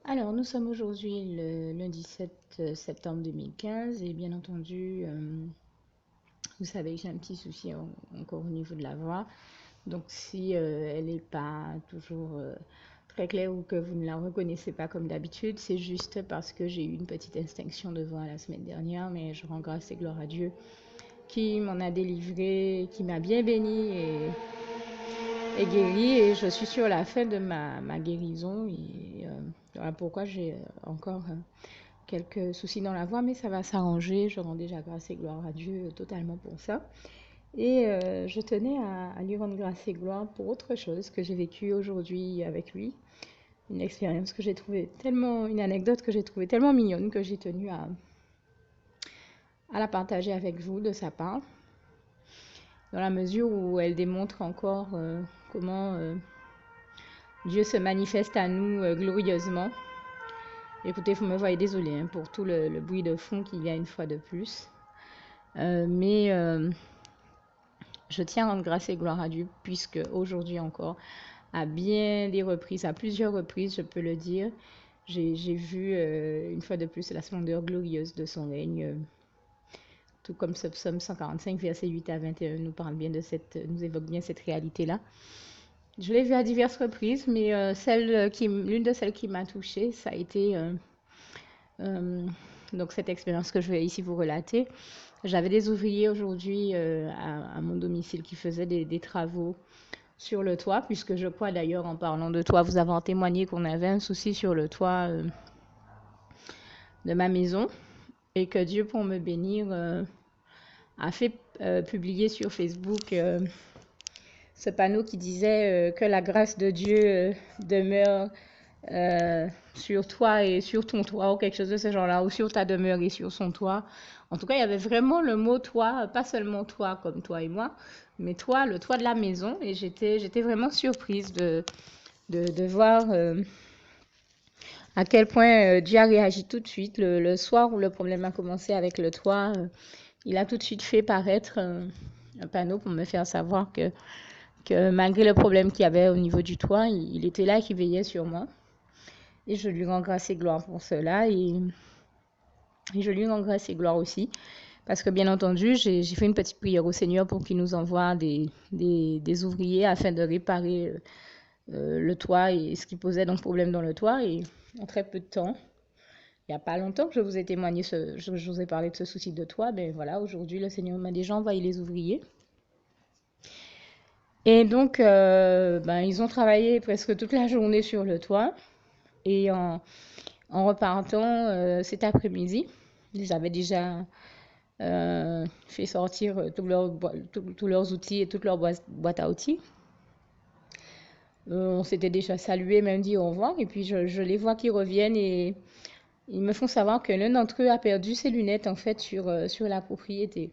Alors, nous sommes aujourd'hui le lundi 7 septembre 2015 et bien entendu, vous savez que j'ai un petit souci encore au niveau de la voix. Donc, si elle n'est pas toujours très claire ou que vous ne la reconnaissez pas comme d'habitude, c'est juste parce que j'ai eu une petite extinction de voix la semaine dernière, mais je rends grâce et gloire à Dieu qui m'en a délivré, qui m'a bien béni et guéri. Et je suis sur la fin de ma guérison. Et voilà pourquoi j'ai encore quelques soucis dans la voix, mais ça va s'arranger. Je rends déjà grâce et gloire à Dieu totalement pour ça. Et je tenais à lui rendre grâce et gloire pour autre chose que j'ai vécu aujourd'hui avec lui. Une expérience que j'ai trouvée tellement, une anecdote que j'ai trouvée tellement mignonne que j'ai tenu à la partager avec vous de sa part, dans la mesure où elle démontre encore comment Dieu se manifeste à nous glorieusement. Écoutez, vous me voyez, désolé pour tout le bruit de fond qu'il y a une fois de plus. Mais je tiens à rendre grâce et gloire à Dieu, puisque aujourd'hui encore, à bien des reprises, à plusieurs reprises, je peux le dire, j'ai vu une fois de plus la splendeur glorieuse de son règne. Tout comme ce psaume 145, versets 8 à 21, nous parle bien de nous évoque bien cette réalité-là. Je l'ai vu à diverses reprises, mais l'une de celles qui m'a touchée, ça a été donc cette expérience que je vais ici vous relater. J'avais des ouvriers aujourd'hui à mon domicile qui faisaient des travaux sur le toit, puisque je crois d'ailleurs en parlant de toit, vous avez témoigné qu'on avait un souci sur le toit de ma maison et que Dieu, pour me bénir, a fait publier sur Facebook ce panneau qui disait que la grâce de Dieu demeure sur toi et sur ton toit ou quelque chose de ce genre-là, ou sur ta demeure et sur son toit. En tout cas, il y avait vraiment le mot toi, pas seulement toi comme toi et moi, mais toi, le toit de la maison. Et j'étais vraiment surprise de voir à quel point Dieu a réagi tout de suite. Le soir où le problème a commencé avec le toit, il a tout de suite fait paraître un panneau pour me faire savoir que malgré le problème qu'il y avait au niveau du toit, il était là, qui veillait sur moi. Et je lui rends grâce et gloire pour cela. Et je lui rends grâce et gloire aussi. Parce que bien entendu, j'ai fait une petite prière au Seigneur pour qu'il nous envoie des ouvriers afin de réparer le toit et ce qui posait donc problème dans le toit. Et en très peu de temps, il n'y a pas longtemps que je vous ai témoigné, je vous ai parlé de ce souci de toit. Ben voilà, aujourd'hui, le Seigneur m'a déjà envoyé les ouvriers. Et donc, ils ont travaillé presque toute la journée sur le toit. Et en repartant cet après-midi, ils avaient déjà fait sortir tous leurs outils et toutes leurs boîtes à outils. On s'était déjà salué, même dit au revoir. Et puis, je les vois qui reviennent et ils me font savoir que l'un d'entre eux a perdu ses lunettes, en fait, sur la propriété.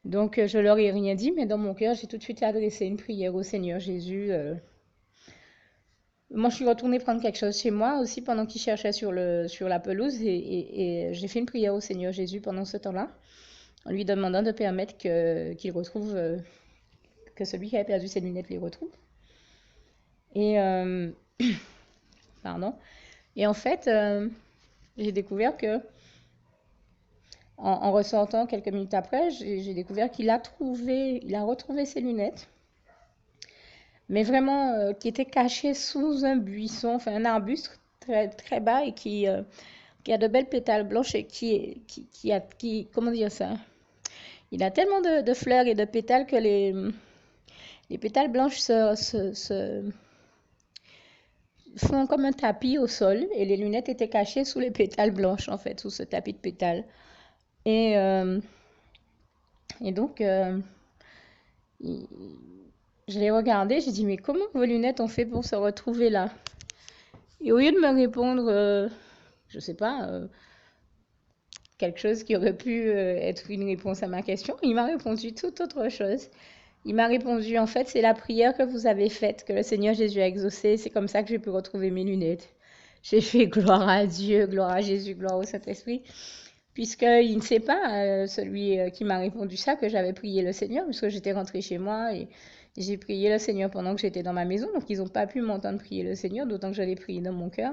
Donc, je leur ai rien dit, mais dans mon cœur, j'ai tout de suite adressé une prière au Seigneur Jésus. Moi, je suis retournée prendre quelque chose chez moi aussi pendant qu'ils cherchaient sur la pelouse et j'ai fait une prière au Seigneur Jésus pendant ce temps-là, en lui demandant de permettre qu'il retrouve, que celui qui avait perdu ses lunettes les retrouve. Et, pardon. Et en fait, j'ai découvert que, en ressortant quelques minutes après, j'ai découvert il a retrouvé ses lunettes, mais vraiment qui étaient cachées sous un buisson, enfin un arbuste très, très bas et qui a de belles pétales blanches et comment dire ça? Il a tellement de fleurs et de pétales que les pétales blanches se font comme un tapis au sol et les lunettes étaient cachées sous les pétales blanches, en fait, sous ce tapis de pétales. Et, euh, et donc, je l'ai regardé, j'ai dit, mais comment vos lunettes ont fait pour se retrouver là? Et au lieu de me répondre, je sais pas, quelque chose qui aurait pu être une réponse à ma question, il m'a répondu toute autre chose. Il m'a répondu, en fait, c'est la prière que vous avez faite, que le Seigneur Jésus a exaucée. C'est comme ça que j'ai pu retrouver mes lunettes. J'ai fait gloire à Dieu, gloire à Jésus, gloire au Saint-Esprit. Puisqu'il ne sait pas, celui qui m'a répondu ça, que j'avais prié le Seigneur, puisque j'étais rentrée chez moi et j'ai prié le Seigneur pendant que j'étais dans ma maison. Donc, ils n'ont pas pu m'entendre prier le Seigneur, d'autant que je l'ai prié dans mon cœur.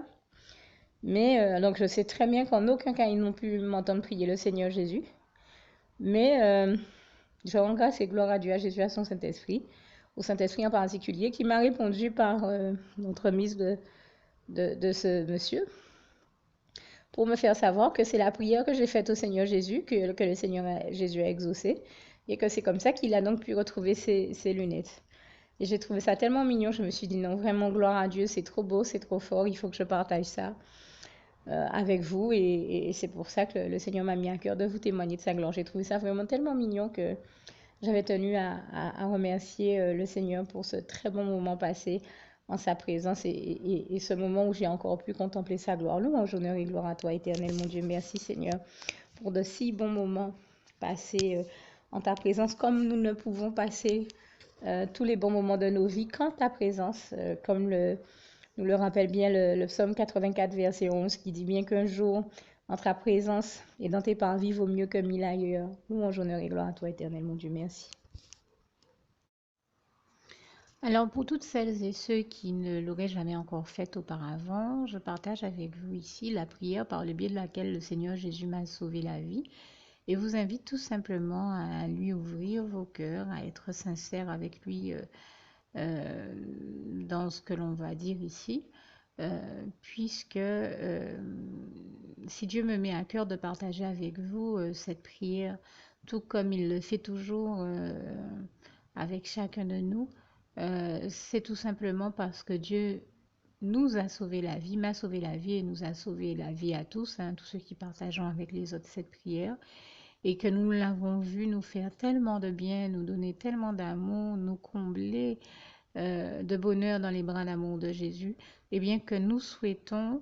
Mais donc je sais très bien qu'en aucun cas ils n'ont pu m'entendre prier le Seigneur Jésus. Mais je rends grâce et gloire à Dieu, à Jésus, à son Saint-Esprit, au Saint-Esprit en particulier, qui m'a répondu par l'entremise de ce monsieur, pour me faire savoir que c'est la prière que j'ai faite au Seigneur Jésus, que le Seigneur Jésus a exaucé, et que c'est comme ça qu'il a donc pu retrouver ses lunettes. Et j'ai trouvé ça tellement mignon, je me suis dit non, vraiment gloire à Dieu, c'est trop beau, c'est trop fort, il faut que je partage ça avec vous. Et c'est pour ça que le Seigneur m'a mis à cœur de vous témoigner de sa gloire. J'ai trouvé ça vraiment tellement mignon que j'avais tenu à remercier le Seigneur pour ce très bon moment passé en sa présence et ce moment où j'ai encore pu contempler sa gloire. Louange, honneur et gloire à toi, éternel mon Dieu. Merci Seigneur pour de si bons moments passés en ta présence, comme nous ne pouvons passer tous les bons moments de nos vies qu'en ta présence, comme nous le rappelle bien le psaume 84, verset 11, qui dit bien qu'un jour en ta présence et dans tes parvis vaut mieux que 1000 ailleurs. Louange, honneur et gloire à toi, éternel mon Dieu. Merci. Alors, pour toutes celles et ceux qui ne l'auraient jamais encore fait auparavant, je partage avec vous ici la prière par le biais de laquelle le Seigneur Jésus m'a sauvé la vie et vous invite tout simplement à lui ouvrir vos cœurs, à être sincère avec lui dans ce que l'on va dire ici, puisque si Dieu me met à cœur de partager avec vous cette prière, tout comme il le fait toujours avec chacun de nous, c'est tout simplement parce que Dieu nous a sauvé la vie, m'a sauvé la vie et nous a sauvé la vie à tous, hein, tous ceux qui partageons avec les autres cette prière, et que nous l'avons vu nous faire tellement de bien, nous donner tellement d'amour, nous combler de bonheur dans les bras d'amour de Jésus, et bien que nous souhaitons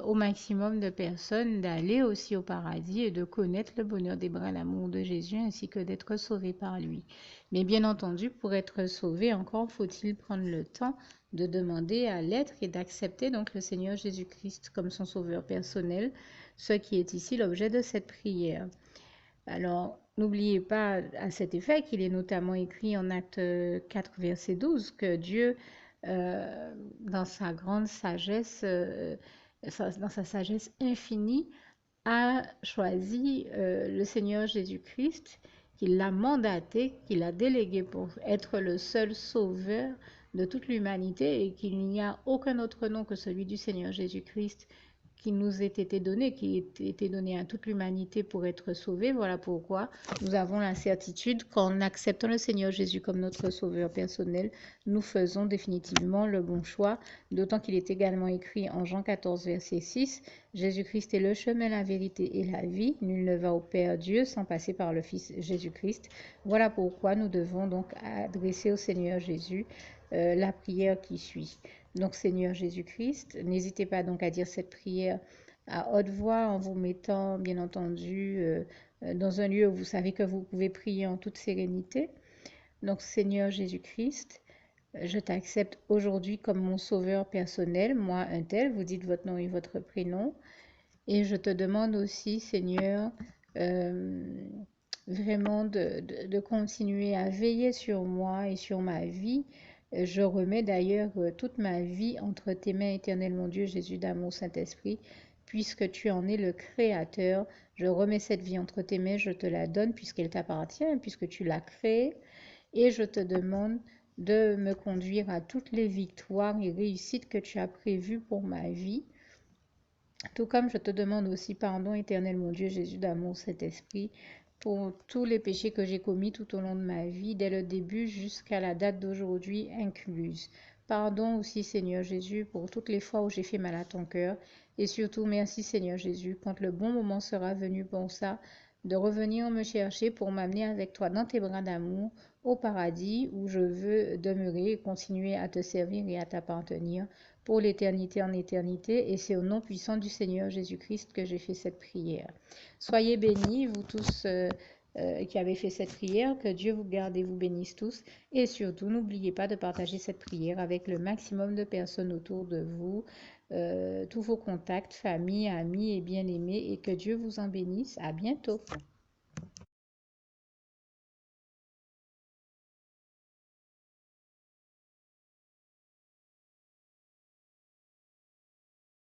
au maximum de personnes d'aller aussi au paradis et de connaître le bonheur des bras d'amour de Jésus ainsi que d'être sauvés par lui. Mais bien entendu, pour être sauvé, encore faut-il prendre le temps de demander à l'être et d'accepter donc le Seigneur Jésus-Christ comme son sauveur personnel, ce qui est ici l'objet de cette prière. Alors, n'oubliez pas à cet effet qu'il est notamment écrit en Acte 4, verset 12, que Dieu, dans sa grande sagesse, dans sa sagesse infinie, a choisi le Seigneur Jésus-Christ, qu'il l'a mandaté, qu'il a délégué pour être le seul sauveur de toute l'humanité et qu'il n'y a aucun autre nom que celui du Seigneur Jésus-Christ qui nous ait été donné, qui ait été donné à toute l'humanité pour être sauvé. Voilà pourquoi nous avons la certitude qu'en acceptant le Seigneur Jésus comme notre sauveur personnel, nous faisons définitivement le bon choix, d'autant qu'il est également écrit en Jean 14, verset 6, Jésus-Christ est le chemin, la vérité et la vie. Nul ne va au Père Dieu sans passer par le Fils Jésus-Christ. Voilà pourquoi nous devons donc adresser au Seigneur Jésus la prière qui suit. Donc Seigneur Jésus-Christ, n'hésitez pas donc à dire cette prière à haute voix en vous mettant bien entendu dans un lieu où vous savez que vous pouvez prier en toute sérénité. Donc Seigneur Jésus-Christ, je t'accepte aujourd'hui comme mon sauveur personnel, moi un tel, vous dites votre nom et votre prénom. Et je te demande aussi, Seigneur, vraiment de continuer à veiller sur moi et sur ma vie. Je remets d'ailleurs toute ma vie entre tes mains, éternel mon Dieu, Jésus d'amour, Saint-Esprit, puisque tu en es le Créateur. Je remets cette vie entre tes mains, je te la donne puisqu'elle t'appartient, puisque tu l'as créée. Et je te demande de me conduire à toutes les victoires et réussites que tu as prévues pour ma vie. Tout comme je te demande aussi pardon, éternel mon Dieu, Jésus d'amour, Saint-Esprit, pour tous les péchés que j'ai commis tout au long de ma vie, dès le début jusqu'à la date d'aujourd'hui incluse. Pardon aussi, Seigneur Jésus, pour toutes les fois où j'ai fait mal à ton cœur. Et surtout, merci, Seigneur Jésus, quand le bon moment sera venu pour ça, de revenir me chercher pour m'amener avec toi dans tes bras d'amour au paradis où je veux demeurer et continuer à te servir et à t'appartenir pour l'éternité en éternité. Et c'est au nom puissant du Seigneur Jésus-Christ que j'ai fait cette prière. Soyez bénis, vous tous qui avez fait cette prière, que Dieu vous garde et vous bénisse tous. Et surtout, n'oubliez pas de partager cette prière avec le maximum de personnes autour de vous, tous vos contacts, famille, amis et bien-aimés, et que Dieu vous en bénisse. À bientôt.